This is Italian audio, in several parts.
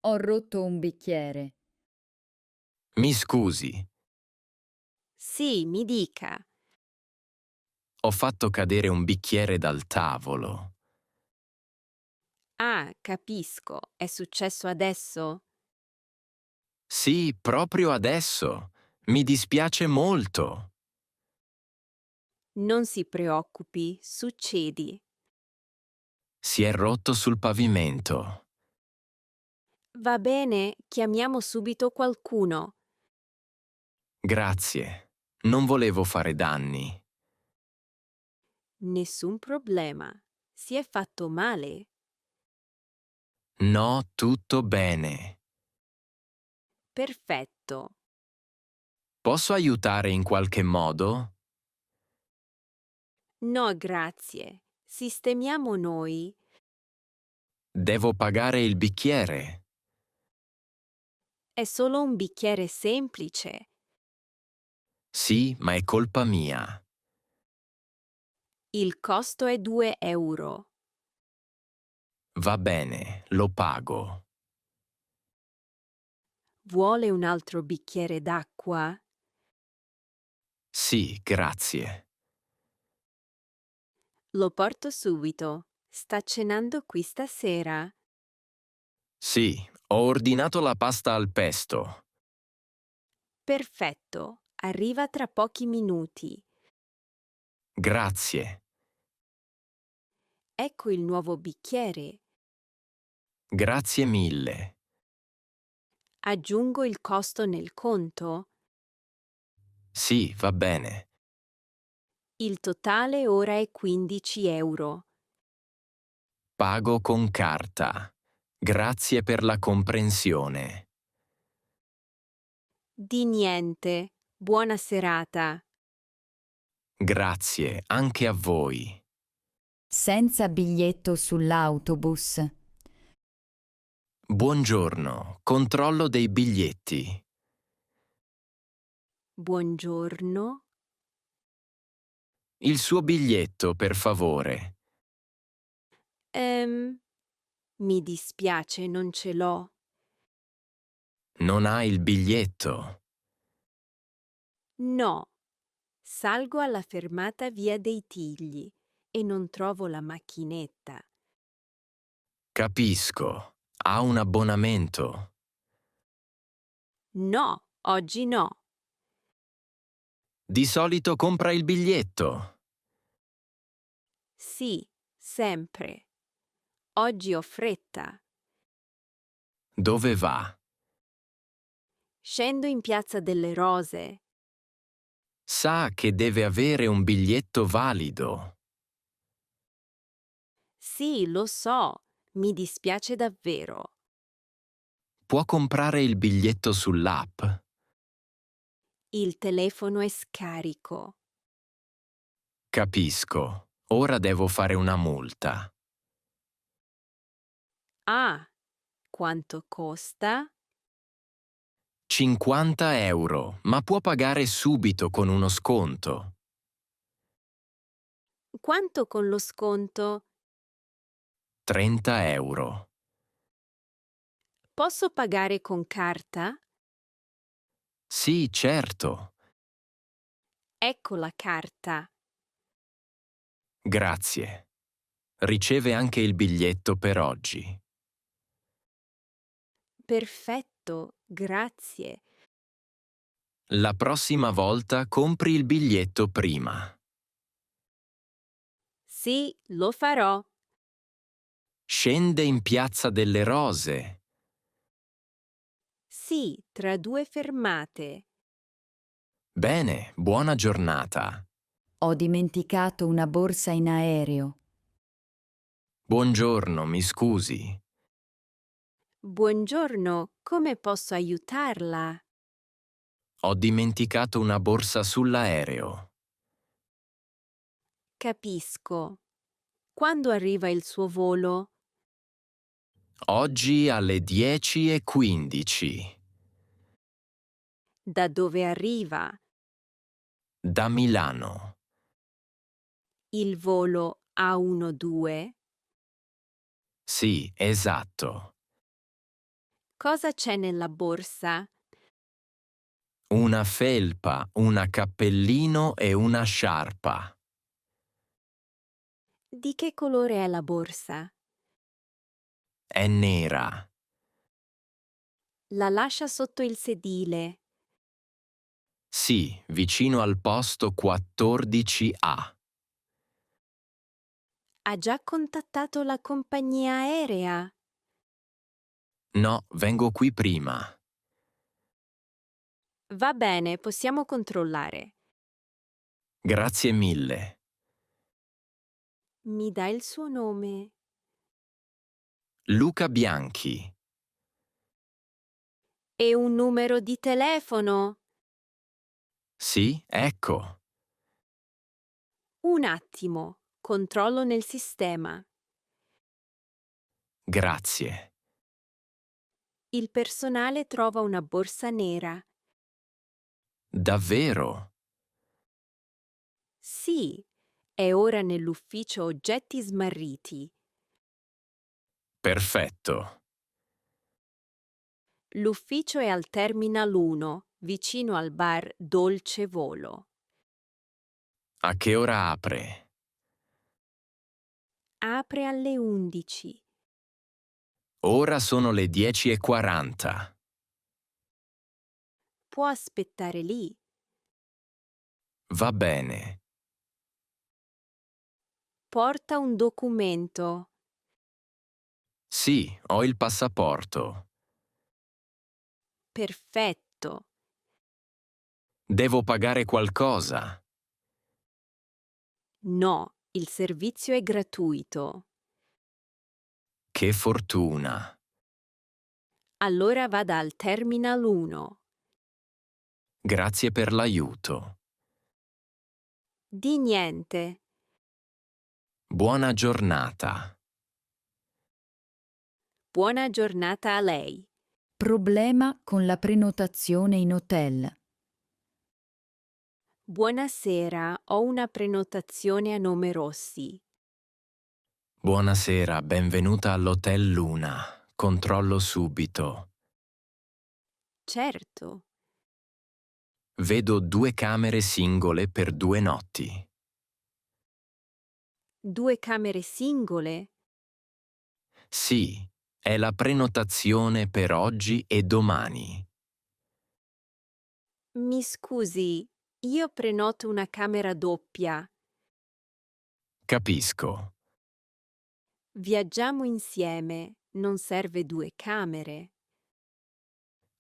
Ho rotto un bicchiere. Mi scusi, Sì, mi dica. ho fatto cadere un bicchiere dal tavolo. Ah, capisco. È successo adesso? Sì, proprio adesso. Mi dispiace molto. Non si preoccupi, succedi. Si è rotto sul pavimento. Va bene, chiamiamo subito qualcuno. Grazie. Non volevo fare danni. Nessun problema. Si è fatto male? No, tutto bene. Perfetto. Posso aiutare in qualche modo? No, grazie. Sistemiamo noi. Devo pagare il bicchiere. È solo un bicchiere semplice. Sì, ma è colpa mia. Il costo è 2 euro. Va bene, lo pago. Vuole un altro bicchiere d'acqua? Sì, grazie. Lo porto subito. Sta cenando qui stasera? Sì, ho ordinato la pasta al pesto. Perfetto. Arriva tra pochi minuti. Grazie. Ecco il nuovo bicchiere. Grazie mille. Aggiungo il costo nel conto? Sì, va bene. Il totale ora è 15 euro. Pago con carta. Grazie per la comprensione. Di niente. Buona serata. Grazie anche a voi. Senza biglietto sull'autobus. Buongiorno, controllo dei biglietti. Buongiorno. Il suo biglietto, per favore. Ehm, mi dispiace, non ce l'ho. Non ha il biglietto. No. Salgo alla fermata Via dei Tigli e non trovo la macchinetta. Capisco. Ha un abbonamento. No, oggi no. Di solito compra il biglietto. Sì, sempre. Oggi ho fretta. Dove va? Scendo in Piazza delle Rose. Sa che deve avere un biglietto valido. Sì, lo so. Mi dispiace davvero. Può comprare il biglietto sull'app? Il telefono è scarico. Capisco. Ora devo fare una multa. Ah, quanto costa? 50 euro, ma può pagare subito con uno sconto. Quanto con lo sconto? 30 euro. Posso pagare con carta? Sì, certo. Ecco la carta. Grazie. Riceve anche il biglietto per oggi. Perfetto, grazie. La prossima volta compri il biglietto prima. Sì, lo farò. Scende in Piazza delle Rose. Sì, tra 2 fermate. Bene, buona giornata. Ho dimenticato una borsa in aereo. Buongiorno, mi scusi. Buongiorno, come posso aiutarla? Ho dimenticato una borsa sull'aereo. Capisco. Quando arriva il suo volo? Oggi alle 10:15. Da dove arriva? Da Milano. Il volo A12? Sì, esatto. Cosa c'è nella borsa? Una felpa, un cappellino e una sciarpa. Di che colore è la borsa? È nera. La lascia sotto il sedile. Sì, vicino al posto 14A. Ha già contattato la compagnia aerea? No, vengo qui prima. Va bene, possiamo controllare. Grazie mille. Mi dà il suo nome? Luca Bianchi. E un numero di telefono? Sì, ecco. Un attimo, controllo nel sistema. Grazie. Il personale trova una borsa nera. Davvero? Sì, è ora nell'ufficio oggetti smarriti. Perfetto. L'ufficio è al Terminal 1, vicino al bar Dolce Volo. A che ora apre? Apre alle 11. Ora sono le 10:40. Può aspettare lì. Va bene. Porta un documento. Sì, ho il passaporto. Perfetto. Devo pagare qualcosa. No, il servizio è gratuito. Che fortuna. Allora vada al Terminal 1. Grazie per l'aiuto. Di niente. Buona giornata. Buona giornata a lei. Problema con la prenotazione in hotel. Buonasera, ho una prenotazione a nome Rossi. Buonasera, benvenuta all'Hotel Luna. Controllo subito. Certo. Vedo 2 camere singole per 2 notti. 2 camere singole? Sì, è la prenotazione per oggi e domani. Mi scusi, io prenoto una camera doppia. Capisco. Viaggiamo insieme, non serve 2 camere.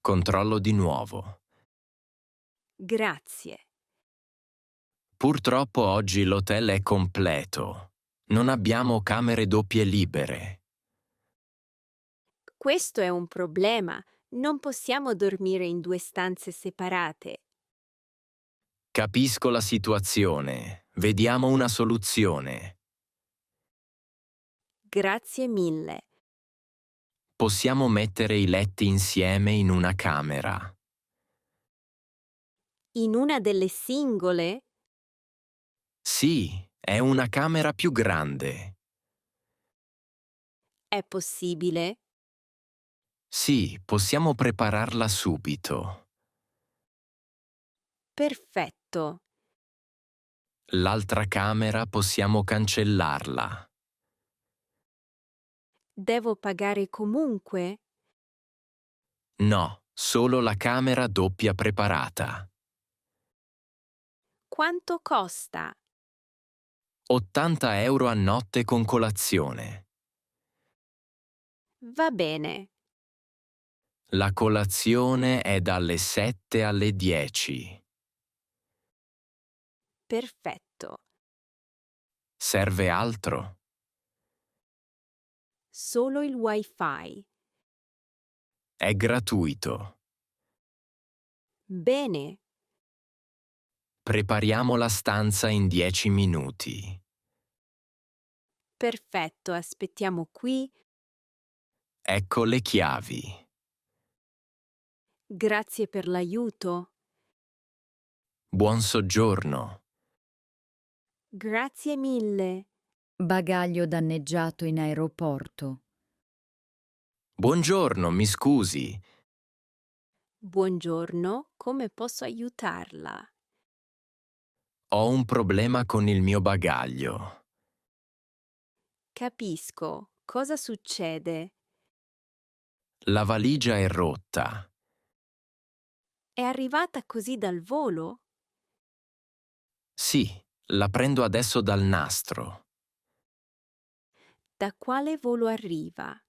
Controllo di nuovo. Grazie. Purtroppo oggi l'hotel è completo. Non abbiamo camere doppie libere. Questo è un problema. Non possiamo dormire in 2 stanze separate. Capisco la situazione. Vediamo una soluzione. Grazie mille. Possiamo mettere i letti insieme in una camera. In una delle singole? Sì, è una camera più grande. È possibile? Sì, possiamo prepararla subito. Perfetto. L'altra camera possiamo cancellarla. Devo pagare comunque? No, solo la camera doppia preparata. Quanto costa? 80 € a notte con colazione. Va bene. La colazione è dalle 7 alle 10. Perfetto. Serve altro? Solo il wifi. È gratuito. Bene. Prepariamo la stanza in 10 minuti. Perfetto, aspettiamo qui. Ecco le chiavi. Grazie per l'aiuto. Buon soggiorno. Grazie mille. Bagaglio danneggiato in aeroporto. Buongiorno, mi scusi. Buongiorno, come posso aiutarla? Ho un problema con il mio bagaglio. Capisco. Cosa succede? La valigia è rotta. È arrivata così dal volo? Sì, la prendo adesso dal nastro. Da quale volo arriva?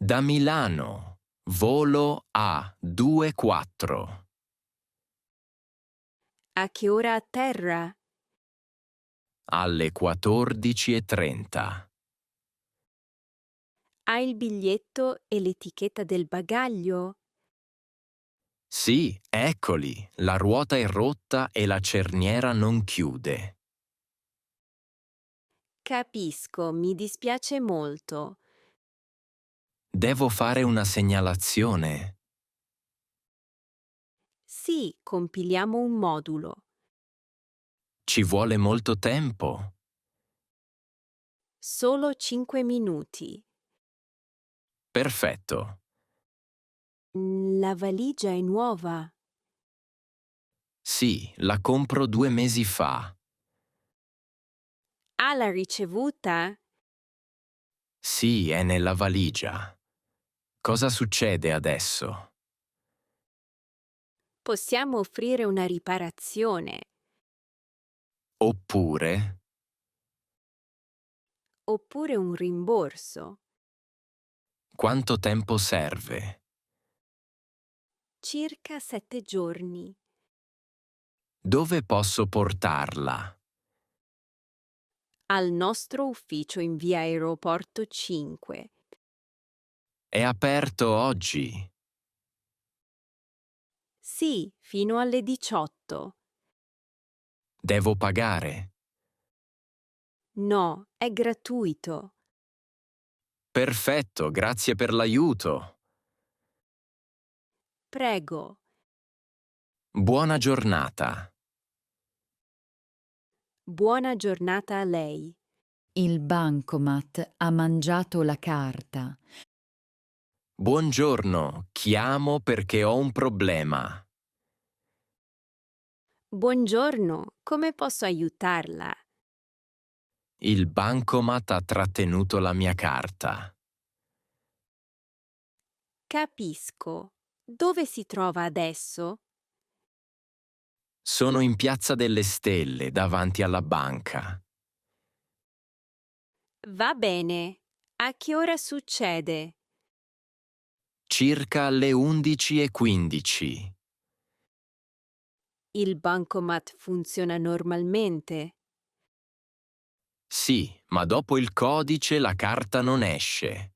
Da Milano. Volo A24. A che ora atterra? Alle 14:30. Ha il biglietto e l'etichetta del bagaglio? Sì, eccoli. La ruota è rotta e la cerniera non chiude. Capisco, mi dispiace molto. Devo fare una segnalazione. Sì, compiliamo un modulo. Ci vuole molto tempo. Solo 5 minuti. Perfetto. La valigia è nuova. Sì, la compro 2 mesi fa. Ha la ricevuta? Sì, è nella valigia. Cosa succede adesso? Possiamo offrire una riparazione. Oppure, Oppure un rimborso. quanto tempo serve? Circa 7 giorni. Dove posso portarla? Al nostro ufficio in via Aeroporto 5. È aperto oggi. Sì, fino alle 18. Devo pagare. No, è gratuito. Perfetto, grazie per l'aiuto. Prego. Buona giornata. Buona giornata a lei. Il bancomat ha mangiato la carta. Buongiorno, chiamo perché ho un problema. Buongiorno, come posso aiutarla? Il bancomat ha trattenuto la mia carta. Capisco. Dove si trova adesso? Sono in Piazza delle Stelle, davanti alla banca. Va bene. A che ora succede? Circa alle 11:15. Il bancomat funziona normalmente? Sì, ma dopo il codice la carta non esce.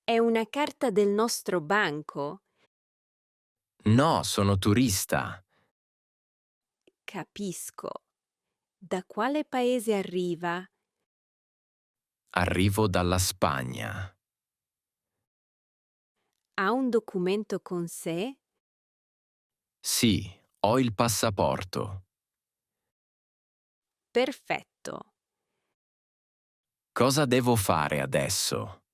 È una carta del nostro banco? No, sono turista. Capisco. Da quale paese arriva? Arrivo dalla Spagna. Ha un documento con sé? Sì, ho il passaporto. Perfetto. Cosa devo fare adesso?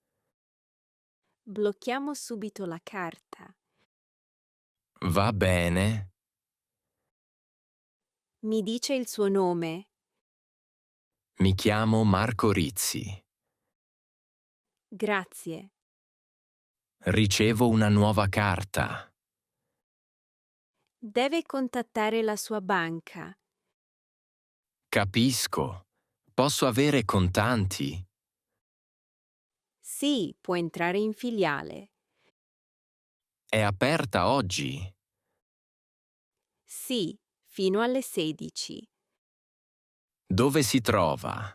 Blocchiamo subito la carta. Va bene. Mi dice il suo nome? Mi chiamo Marco Rizzi. Grazie. Ricevo una nuova carta. Deve contattare la sua banca. Capisco. Posso avere contanti? Sì, può entrare in filiale. È aperta oggi? Sì, fino alle 16. Dove si trova?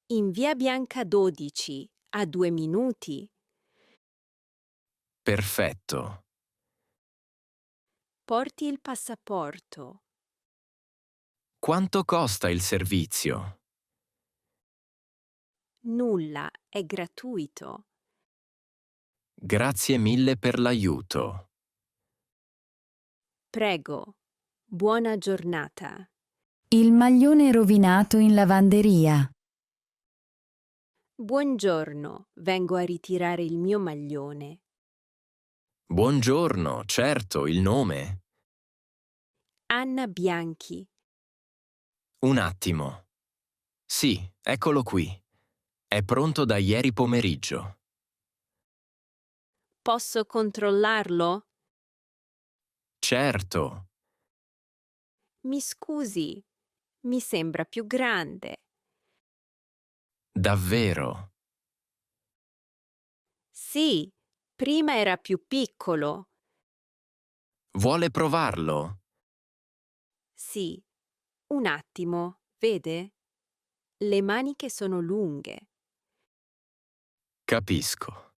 In via Bianca 12, a 2 minuti. Perfetto. Porti il passaporto. Quanto costa il servizio? Nulla, è gratuito. Grazie mille per l'aiuto. Prego. Buona giornata. Il maglione rovinato in lavanderia. Buongiorno, vengo a ritirare il mio maglione. Buongiorno, certo, il nome? Anna Bianchi. Un attimo. Sì, eccolo qui. È pronto da ieri pomeriggio. Posso controllarlo? Certo. Mi scusi, mi sembra più grande. Davvero. Sì, prima era più piccolo. Vuole provarlo? Sì, un attimo, vede? Le maniche sono lunghe. Capisco.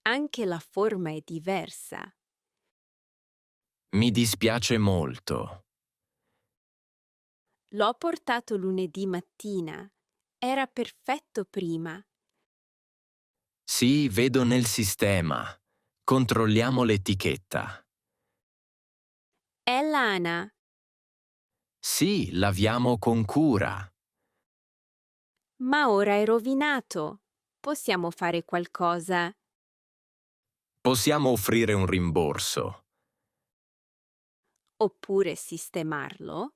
Anche la forma è diversa. Mi dispiace molto. L'ho portato lunedì mattina. Era perfetto prima. Sì, vedo nel sistema. Controlliamo l'etichetta. È lana, Sì, laviamo con cura. ma ora è rovinato. Possiamo fare qualcosa? Possiamo offrire un rimborso. Oppure sistemarlo?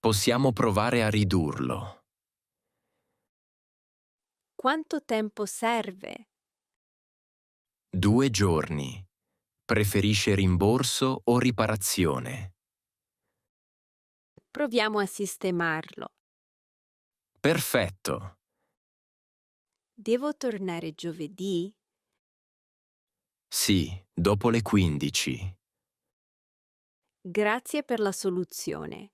Possiamo provare a ridurlo. Quanto tempo serve? 2 giorni. Preferisce rimborso o riparazione? Proviamo a sistemarlo. Perfetto. Devo tornare giovedì? Sì, dopo le 15. Grazie per la soluzione.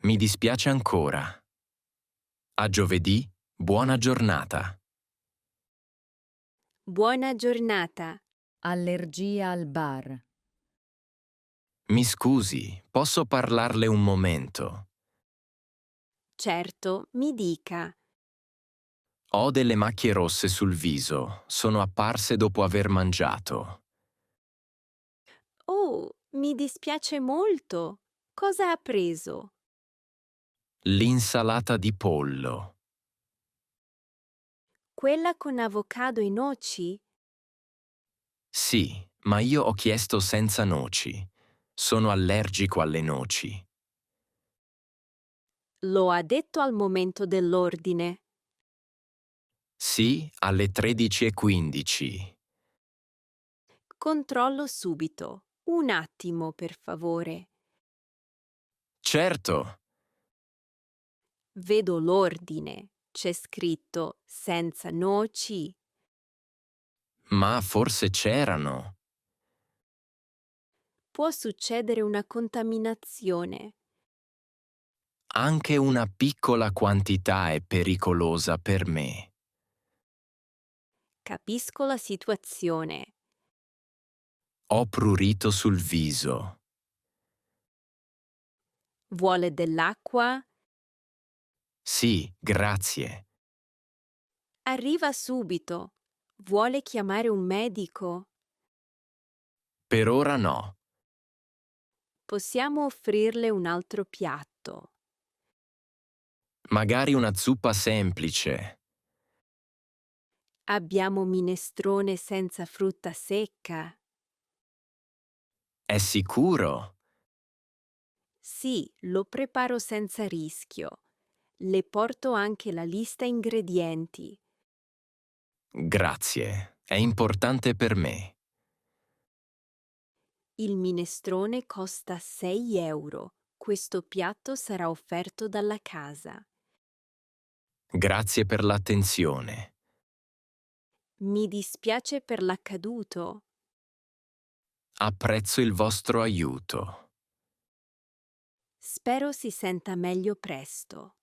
Mi dispiace ancora. A giovedì, buona giornata. Buona giornata. Allergia al bar. Mi scusi, posso parlarle un momento? Certo, mi dica. Ho delle macchie rosse sul viso, sono apparse dopo aver mangiato. Oh, mi dispiace molto. Cosa ha preso? L'insalata di pollo. Quella con avocado e noci? Sì, ma io ho chiesto senza noci. Sono allergico alle noci. Lo ha detto al momento dell'ordine. Sì, alle 13:15. Controllo subito. Un attimo, per favore. Certo, Vedo l'ordine. C'è scritto senza noci. ma forse c'erano. Può succedere una contaminazione. Anche una piccola quantità è pericolosa per me. Capisco la situazione. Ho prurito sul viso. Vuole dell'acqua? Sì, grazie. Arriva subito. Vuole chiamare un medico? Per ora no. Possiamo offrirle un altro piatto. Magari una zuppa semplice. Abbiamo minestrone senza frutta secca. È sicuro? Sì, lo preparo senza rischio. Le porto anche la lista ingredienti. Grazie, è importante per me. Il minestrone costa 6 euro. Questo piatto sarà offerto dalla casa. Grazie per l'attenzione. Mi dispiace per l'accaduto. Apprezzo il vostro aiuto. Spero si senta meglio presto.